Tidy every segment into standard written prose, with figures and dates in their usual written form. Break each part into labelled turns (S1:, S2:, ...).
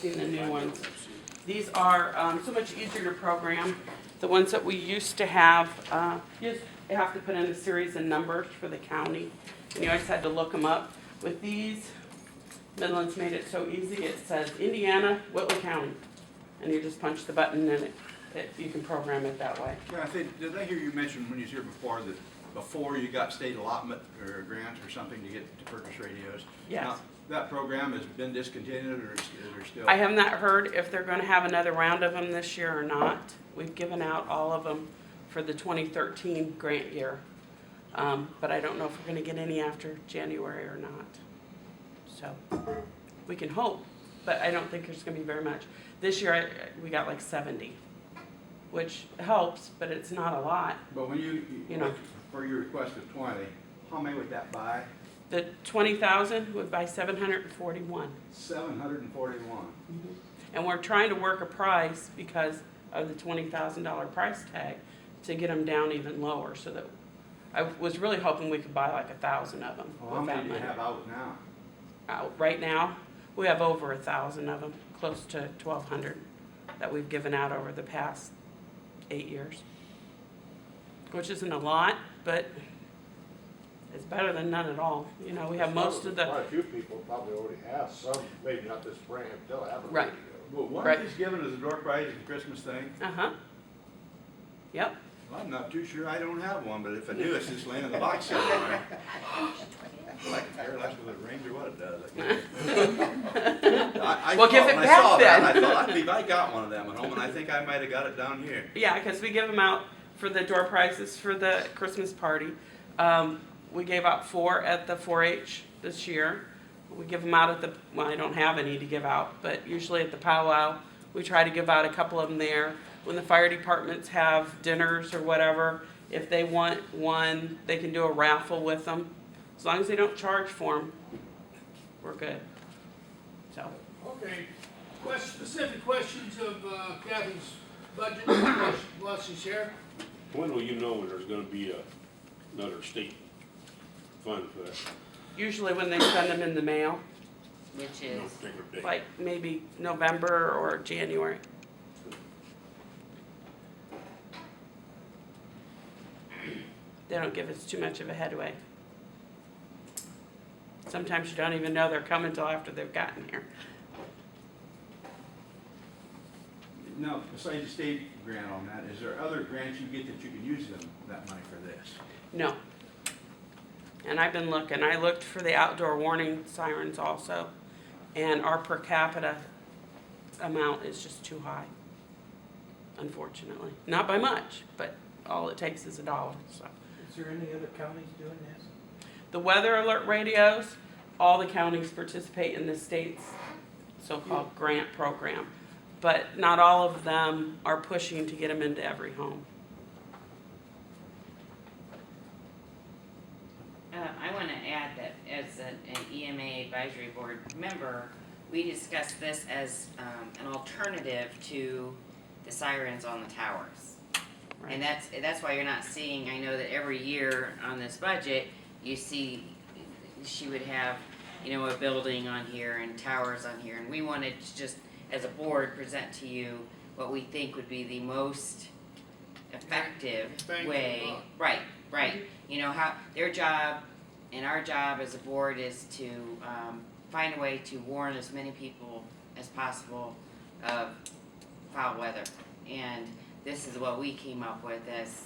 S1: seen the new ones. These are so much easier to program. The ones that we used to have, you just have to put in a series of numbers for the county, and you always had to look them up. With these, Midland's made it so easy. It says Indiana, Whitley County, and you just punch the button and you can program it that way.
S2: Yeah, did I hear you mention when you was here before that before you got state allotment or grants or something to get to purchase radios?
S1: Yes.
S2: Now, that program has been discontinued or is there still?
S1: I have not heard if they're going to have another round of them this year or not. We've given out all of them for the 2013 grant year, but I don't know if we're going to get any after January or not. So we can hope, but I don't think there's going to be very much. This year we got like 70, which helps, but it's not a lot.
S2: But when you
S1: know,
S2: for your request of 20, how many would that buy?
S1: The 20,000 would buy 741.
S2: 741.
S1: Mm-hmm. And we're trying to work a price because of the $20,000 price tag to get them down even lower. So that I was really hoping we could buy like 1,000 of them.
S2: Well, how many do you have out now?
S1: Right now, we have over 1,000 of them, close to 1,200 that we've given out over the past 8 years, which isn't a lot, but it's better than none at all. You know, we have most of the.
S3: Quite a few people probably already have some, maybe not this brand, they'll have a
S1: Right.
S3: radio.
S2: Well, one
S1: Right.
S2: of these given as a door prize at the Christmas thing.
S1: Yep.
S2: Well, I'm not too sure I don't have one, but if I do, it's just laying in the box somewhere. I can care less whether it rains or what it does. I
S1: Well, give it
S2: when I
S1: back
S2: saw
S1: then.
S2: that, I thought, I believe I got one of them at home, and I think I might have got it down here.
S1: Yeah, because we give them out for the door prizes for the Christmas party. We gave out 4 at the 4-H this year. We give them out at the, well, I don't have any to give out, but usually at the powwow, we try to give out a couple of them there. When the fire departments have dinners or whatever, if they want one, they can do a raffle with them. As long as they don't charge for them, we're good. So.
S4: Okay, specific questions of Kathy's budget, while she's here?
S5: When will you know when there's gonna be another state fund for that?
S1: Usually when they send them in the mail,
S6: Which
S5: No
S6: is,
S5: particular date.
S1: like maybe November or January. They don't give us too much of a headway. Sometimes you don't even know they're coming till after they've gotten here.
S2: Now, besides the state grant on that, is there other grants you get that you can use that money for this?
S1: No. And I've been looking. I looked for the outdoor warning sirens also, and our per capita amount is just too high, unfortunately. Not by much, but all it takes is $1. So.
S7: Is there any other counties doing this?
S1: The weather alert radios, all the counties participate in the state's so-called grant program, but not all of them are pushing to get them into every home.
S6: I want to add that as an EMA advisory board member, we discussed this as an alternative to the sirens on the towers.
S1: Right.
S6: And that's why you're not seeing, I know that every year on this budget, you see she would have, you know, a building on here and towers on here. And we wanted to just, as a board, present to you what we think would be the most effective way. Right. You know, how their job and our job as a board is to find a way to warn as many people as possible of foul weather. And this is what we came up with as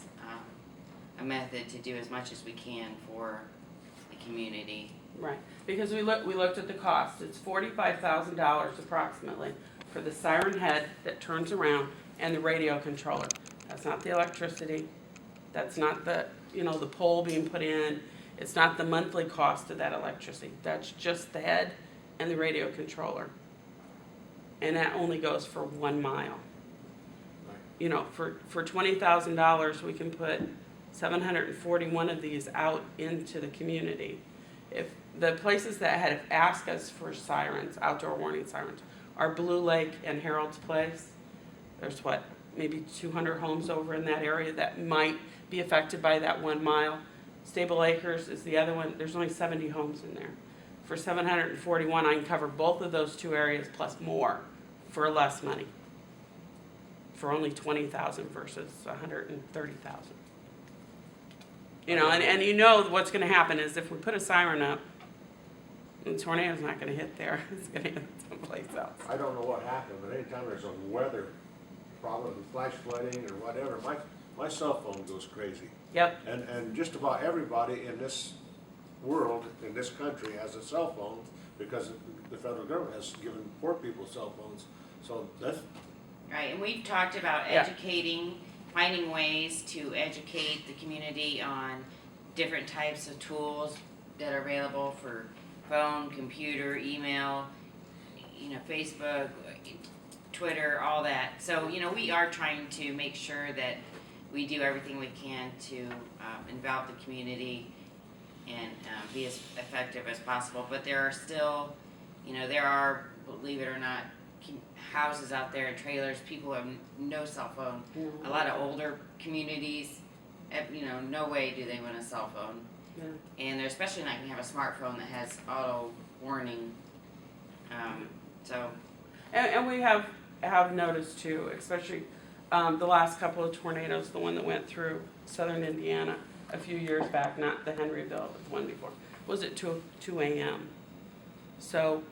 S6: a method to do as much as we can for the community.
S1: Right, because we looked at the cost. It's $45,000 approximately for the siren head that turns around and the radio controller. That's not the electricity. That's not the, you know, the pole being put in. It's not the monthly cost of that electricity. That's just the head and the radio controller. And that only goes for 1 mile. You know, for $20,000, we can put 741 of these out into the community. If the places that have asked us for sirens, outdoor warning sirens, are Blue Lake and Harold's Place. There's maybe 200 homes over in that area that might be affected by that 1 mile. Stable Acres is the other one. There's only 70 homes in there. For 741, I can cover both of those 2 areas plus more for less money. For only 20,000 versus 130,000. You know, and you know what's gonna happen is if we put a siren up, the tornado's not gonna hit there, it's gonna hit someplace else.
S3: I don't know what happened, but anytime there's a weather problem, flash flooding or whatever, my cell phone goes crazy.
S1: Yep,
S3: And just about everybody in this world, in this country, has a cell phone because the federal government has given poor people cell phones. So that's,
S6: Right, and we've talked about
S1: Yeah.
S6: educating, finding ways to educate the community on different types of tools that are available for phone, computer, email, you know, Facebook, Twitter, all that. So, you know, we are trying to make sure that we do everything we can to involve the community and be as effective as possible. But there are still, you know, there are, believe it or not, houses out there and trailers, people have no cell phone. A lot of older communities, you know, no way do they want a cell phone.
S1: yeah.
S6: And they're especially not gonna have a smartphone that has auto warning. So,
S1: And we have noticed too, especially the last couple of tornadoes, the one that went through southern Indiana a few years back, not the Henryville, but the one before, was at 2 a.m. So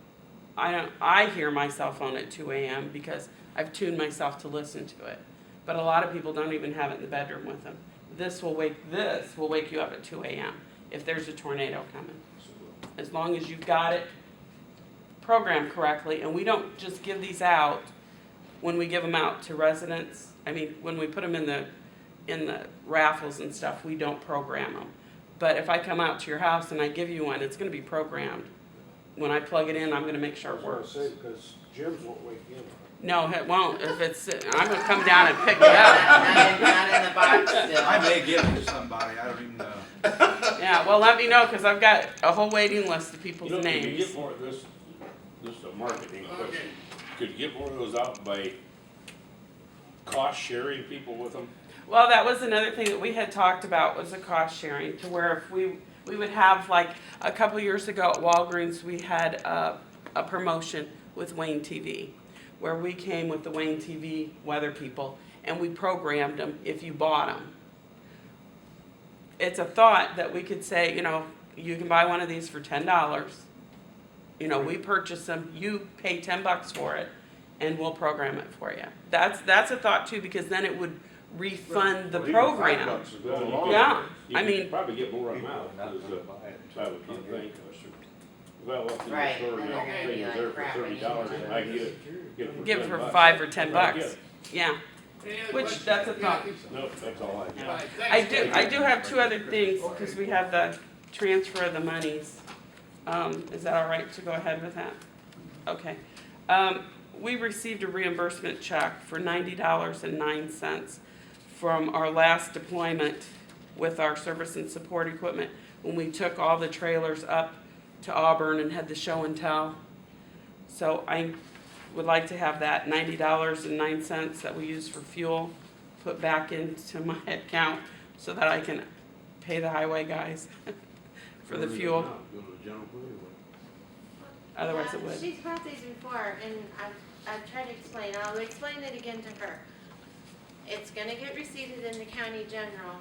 S1: I hear my cell phone at 2 a.m. because I've tuned myself to listen to it. But a lot of people don't even have it in the bedroom with them. This will wake you up at 2 a.m. if there's a tornado coming. As long as you've got it programmed correctly, and we don't just give these out when we give them out to residents. I mean, when we put them in the raffles and stuff, we don't program them. But if I come out to your house and I give you one, it's gonna be programmed. When I plug it in, I'm gonna make sure
S3: I
S1: it
S3: was gonna
S1: works.
S3: say, because gyms won't wake you up.
S1: No, it won't. If it's, I'm gonna come down and pick it up.
S6: not in the box still.
S2: I may give it to somebody, I don't even know.
S1: Yeah, well, let me know, cause I've got a whole waiting list of people's
S5: You know, could you
S1: names.
S5: get more of this is a marketing
S4: Okay.
S5: question. Could you get more of those out by cost sharing people with them?
S1: Well, that was another thing that we had talked about, was the cost sharing, to where if we would have, like, a couple years ago at Walgreens, we had a promotion with Wayne TV, where we came with the Wayne TV weather people, and we programmed them if you bought them. It's a thought that we could say, you know, you can buy one of these for $10. You know, we purchase them, you pay $10 for it, and we'll program it for you. That's a thought too, because then it would refund the
S3: Well, even
S1: program.
S3: $5 is
S5: Well,
S3: going
S5: you
S3: along.
S5: could-
S1: Yeah,
S5: you
S1: I
S5: could
S1: mean-
S5: probably get more of them out, because, I would think. If I walked in the
S6: Right,
S5: store and
S6: then
S5: the
S6: they're gonna
S5: thing
S6: be
S5: was
S6: like
S5: there for
S6: crap,
S5: $30,
S6: and
S5: and I get it for
S1: Give it for
S5: $10.
S1: $5 or $10
S5: Right,
S1: bucks.
S5: get it.
S1: Yeah,
S4: Any other
S1: Which,
S4: questions?
S1: that's a thought.
S4: Yeah.
S5: No, that's all I got.
S4: All right, thanks.
S1: I do have two other things, because we have the transfer of the monies. Is that all right to go ahead with that? Okay. We received a reimbursement check for $90.09 from our last deployment with our service and support equipment, when we took all the trailers up to Auburn and had the show and tell. So I would like to have that $90.09 that we use for fuel put back into my account so that I can pay the highway guys for the fuel. Otherwise it would.
S8: She's brought these before, and I've tried to explain, I'll explain it again to her. It's gonna get receipted in the county general,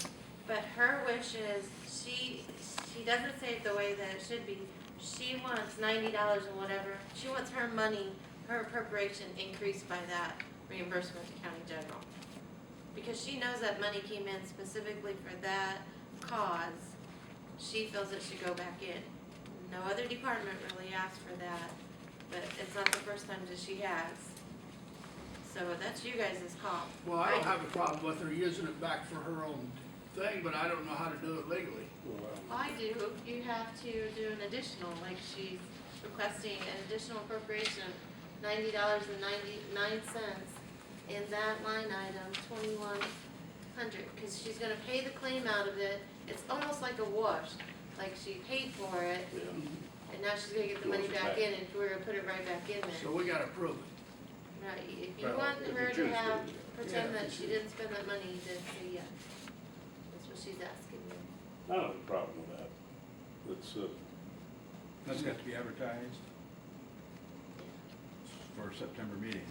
S8: but her wish is, she doesn't say it the way that it should be. She wants $90 and whatever, she wants her money, her appropriation increased by that reimbursement to county general. Because she knows that money came in specifically for that cause, she feels it should go back in. No other department really asked for that, but it's not the first time that she has. So that's you guys' call.
S4: Well, I don't have a problem with her using it back for her own thing, but I don't know how to do it legally.
S8: I do, you have to do an additional, like she's requesting an additional appropriation, $90.99 in that line item, 2,100, because she's gonna pay the claim out of it. It's almost like a wash, like she paid for it, and now she's gonna get the money back in, and we're gonna put it right back in
S4: So
S8: there.
S4: we gotta prove it.
S8: Right, if you
S3: Well,
S8: want
S3: if
S8: her
S3: you
S8: to
S3: choose to,
S8: have,
S3: yeah.
S8: pretend
S4: Yeah.
S8: that she didn't spend that money, then say yes. That's what she's asking you.
S5: I don't have a problem with that. It's,
S2: That's got to be advertised for September meeting.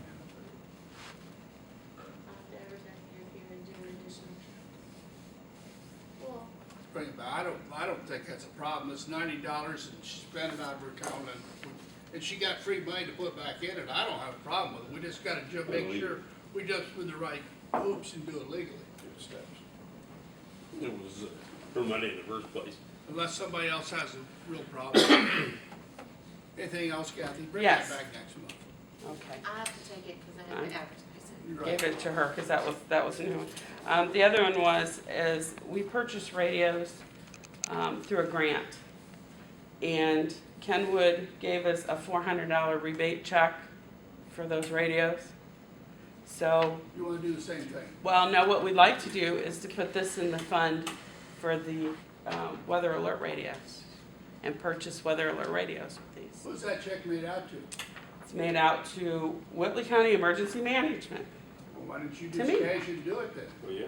S4: bring it back. I don't think that's a problem. It's $90 and she spent it out of her account and she got free money to put back in it. I don't have a problem with it. We just gotta make sure we jump through the right hoops and do it legally.
S5: It was her money in the first place.
S4: Unless somebody else has a real problem. Anything else, Kathy? Bring that
S1: Yes.
S4: back next month.
S1: Okay.
S8: I have to take it because I have to advertise it.
S4: You're right.
S1: Gave it to her, cause that was a new one. The other one is we purchased radios, through a grant. And Kenwood gave us a $400 rebate check for those radios. So,
S4: You wanna do the same thing?
S1: well, no, what we'd like to do is to put this in the fund for the, weather alert radios. And purchase weather alert radios with these.
S4: What's that check made out to?
S1: It's made out to Whitley County Emergency Management.
S4: Well, why don't you
S1: To
S4: just
S1: me.
S4: cash and do it then?
S5: Well, yeah.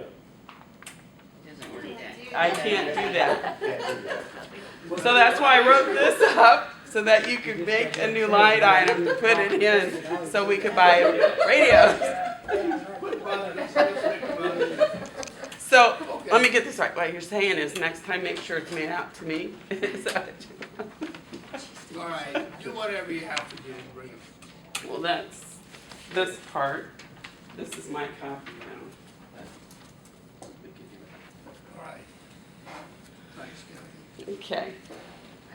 S6: Doesn't work that.
S1: I can't do that. So that's why I wrote this up, so that you could make a new line item to put it in, so we could buy radios. So, let me get this right, what you're saying is next time make sure it's made out to me. Is that what you-
S4: All right, do whatever you have to do to bring it.
S1: Well, that's this part, this is my copy now.
S4: All right. Thanks, Kathy.
S1: Okay,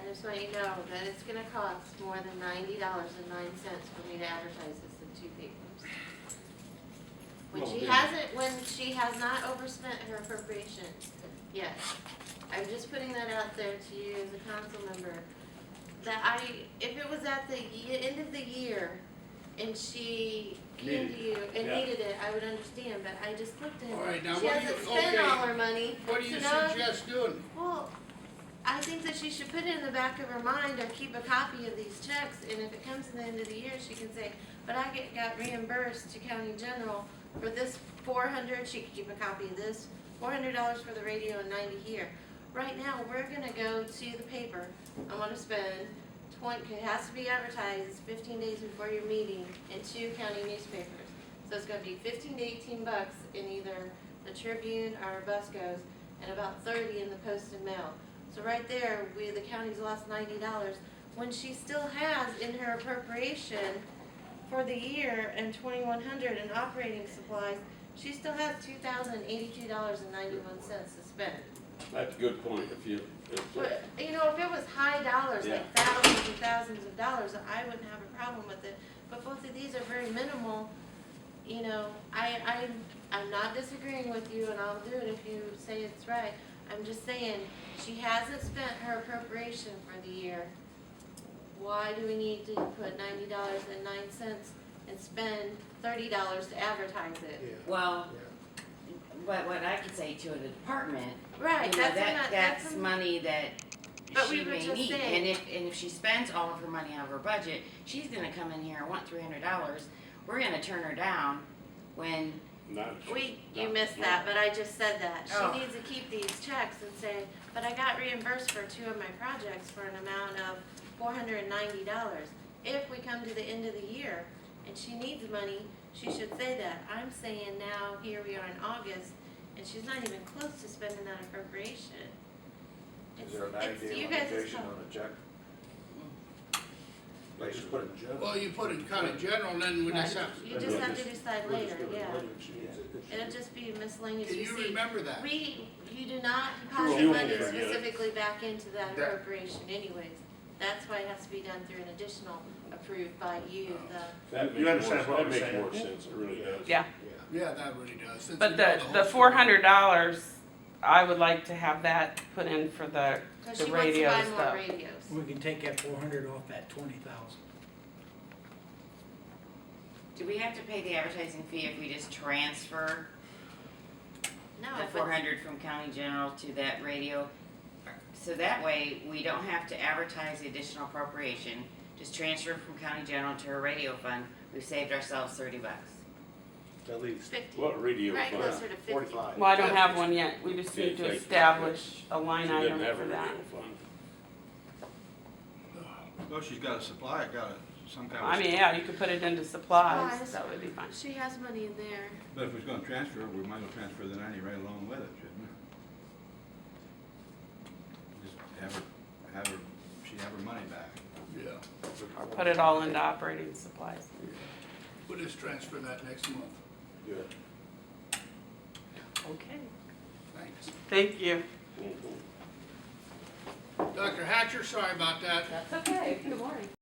S8: I just want you to know that it's gonna cost more than $90.09 for me to advertise this in 2 papers. When she has not overspent her appropriation, yes. I'm just putting that out there to you as a council member, that if it was at the end of the year and she came to you and
S5: Yeah.
S8: needed it, I would understand, but I just looked at
S4: All right, now
S8: it. She
S4: what do
S8: hasn't
S4: you-
S8: spent
S4: okay.
S8: all her money,
S4: What do you
S8: so now-
S4: suggest doing?
S8: Well, I think that she should put it in the back of her mind or keep a copy of these checks, and if it comes to the end of the year, she can say, but I got reimbursed to county general for this 400, she could keep a copy of this, $400 for the radio and 90 here. Right now, we're gonna go to the paper, I wanna spend 20, it has to be advertised 15 days before your meeting in 2 county newspapers. So it's gonna be 15 to 18 bucks in either the Tribune or Busco's, and about 30 in the Post and Mail. So right there, the county's lost $90, when she still has in her appropriation for the year and 2,100 in operating supplies, she still has $2,082.91 to spend.
S5: That's a good point. If
S8: But, you know, if it was high dollars, like
S5: Yeah.
S8: thousands and thousands of dollars, I wouldn't have a problem with it. But both of these are very minimal, you know, I'm not disagreeing with you, and I'll do it if you say it's right. I'm just saying, she hasn't spent her appropriation for the year. Why do we need to put $90.09 and spend $30 to advertise it?
S6: Well, what I could say to the department,
S8: Right,
S6: you know,
S8: that's
S6: that's money that
S8: But we
S6: she
S8: were
S6: may
S8: just
S6: need.
S8: saying-
S6: And if she spends all of her money out of her budget, she's gonna come in here and want $300. We're gonna turn her down when,
S8: You missed that, but I just said that.
S6: Oh.
S8: She needs to keep these checks and say, but I got reimbursed for 2 of my projects for an amount of $490. If we come to the end of the year and she needs money, she should say that. I'm saying now, here we are in August, and she's not even close to spending that appropriation.
S3: Is there a
S8: It's
S3: 90-day
S8: you guys'
S3: limitation
S8: call.
S3: on a check? Like just put it in general?
S4: Well, you put it kind of general, and then we just have to.
S8: You just have to decide
S3: We'll just
S8: later,
S3: do it
S8: yeah.
S3: later if she needs it.
S8: It'll just be miscellaneous
S4: Can you
S8: receipt.
S4: remember that?
S8: You do not
S5: Sure,
S8: deposit
S5: you
S8: money
S5: won't forget it.
S8: specifically back into that
S3: That-
S8: appropriation anyways. That's why it has to be done through an additional approved by you,
S5: that
S3: You
S5: makes
S3: understand
S5: more,
S3: what
S5: that
S3: we're
S5: makes
S3: saying?
S5: more sense. It really does.
S1: yeah.
S4: Yeah, that really does. Since
S1: But
S4: we know
S1: the
S4: whole story.
S1: $400, I would like to have that put in for the
S8: because
S1: The
S8: she wants to
S1: radio
S8: buy more
S1: stuff.
S8: radios.
S7: We can take that 400 off that 20,000.
S6: do we have to pay the advertising fee if we just transfer
S8: No,
S6: the
S8: if it's,
S6: 400 from county general to that radio? So that way, we don't have to advertise the additional appropriation, just transfer from county general to her radio fund. We've saved ourselves $30.
S3: At least
S8: 50,
S5: What radio
S8: right
S5: fund?
S8: closer to 50.
S3: 45.
S1: Well, I don't have one yet, we just need to
S5: Okay,
S1: establish a line
S5: She
S1: item
S5: doesn't have a
S1: for that.
S5: radio fund.
S2: Well, she's got a supply, some kind of.
S1: I mean, yeah, you could put it into supplies,
S8: Supplies.
S1: that would be fine.
S8: She has money in there.
S2: But if we're gonna transfer, we might as well transfer the 90 right along with it, shouldn't
S1: or put it all into operating supplies.
S4: We'll just transfer that next month.
S3: Good.
S1: Okay.
S4: Thanks.
S1: Thank you.
S4: Dr. Hatcher, sorry about that.
S9: That's okay. Good morning.